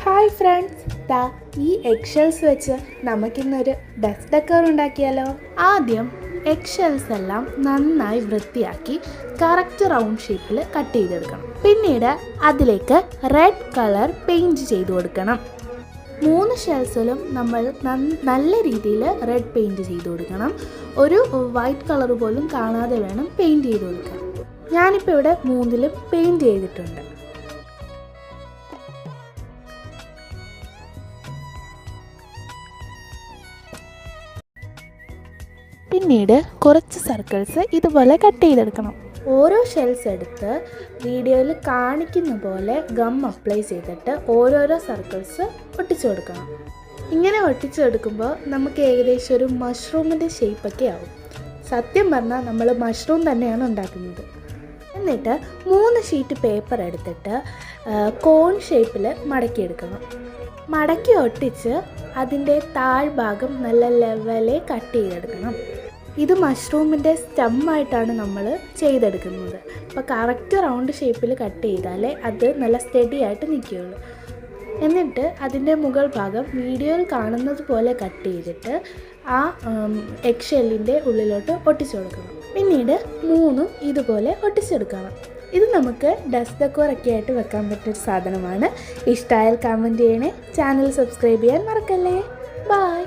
Hi friends, ഈ എഗ്ഷെൽസ് വെച്ച് നമുക്കിന്നൊരു ഡെസ്ക് ഡെക്കോർ ഉണ്ടാക്കിയാലോ. ആദ്യം എഗ്ഷെൽസ് എല്ലാം നന്നായി വൃത്തിയാക്കി കറക്റ്റ് റൗണ്ട് ഷേപ്പിൽ കട്ട് ചെയ്തെടുക്കണം. പിന്നീട് അതിലേക്ക് റെഡ് കളർ പെയിൻറ്റ് ചെയ്ത് കൊടുക്കണം. 3 ഷെൽസിലും നമ്മൾ നല്ല രീതിയിൽ റെഡ് പെയിൻറ്റ് ചെയ്ത് കൊടുക്കണം. ഒരു വൈറ്റ് കളർ പോലും കാണാതെ വേണം പെയിൻറ്റ് ചെയ്ത് കൊടുക്കാൻ. ഞാനിപ്പോൾ ഇവിടെ 3ലും പെയിൻറ്റ് ചെയ്തിട്ടുണ്ട്. പിന്നീട് കുറച്ച് സർക്കിൾസ് ഇതുപോലെ കട്ട് ചെയ്തെടുക്കണം. ഓരോ ഷെൽസ് എടുത്ത് വീഡിയോയിൽ കാണിക്കുന്ന പോലെ ഗം അപ്ലൈ ചെയ്തിട്ട് ഓരോരോ സർക്കിൾസ് ഒട്ടിച്ചു കൊടുക്കണം. ഇങ്ങനെ ഒട്ടിച്ചെടുക്കുമ്പോൾ നമുക്ക് ഏകദേശം ഒരു മഷ്റൂമിൻ്റെ ഷേപ്പൊക്കെ ആവും. സത്യം പറഞ്ഞാൽ നമ്മൾ മഷ്റൂം തന്നെയാണ് ഉണ്ടാക്കുന്നത്. എന്നിട്ട് 3 ഷീറ്റ് പേപ്പർ എടുത്തിട്ട് കോൺ ഷേപ്പിൽ മടക്കിയെടുക്കണം. മടക്കി ഒട്ടിച്ച് അതിൻ്റെ താഴ്ഭാഗം നല്ല ലെവലിൽ കട്ട് ചെയ്തെടുക്കണം. ഇത് മഷ്റൂമിൻ്റെ സ്റ്റമ്മായിട്ടാണ് നമ്മൾ ചെയ്തെടുക്കുന്നത്. അപ്പോൾ കറക്റ്റ് റൗണ്ട് ഷേപ്പിൽ കട്ട് ചെയ്താലേ അത് നല്ല സ്റ്റഡി ആയിട്ട് നിൽക്കുകയുള്ളൂ. എന്നിട്ട് അതിൻ്റെ മുകൾ ഭാഗം വീഡിയോയിൽ കാണുന്നത് പോലെ കട്ട് ചെയ്തിട്ട് ആ എഗ് ഷെല്ലിൻ്റെ ഉള്ളിലോട്ട് ഒട്ടിച്ചു കൊടുക്കണം. പിന്നീട് 3 ഇതുപോലെ ഒട്ടിച്ചെടുക്കണം. ഇത് നമുക്ക് ഡെസ്ക് ഡെക്കോറൊക്കെ ആയിട്ട് വെക്കാൻ പറ്റിയൊരു സാധനമാണ്. ഇഷ്ടമായാൽ കമൻറ്റ് ചെയ്യണേ. ചാനൽ സബ്സ്ക്രൈബ് ചെയ്യാൻ മറക്കല്ലേ. ബൈ.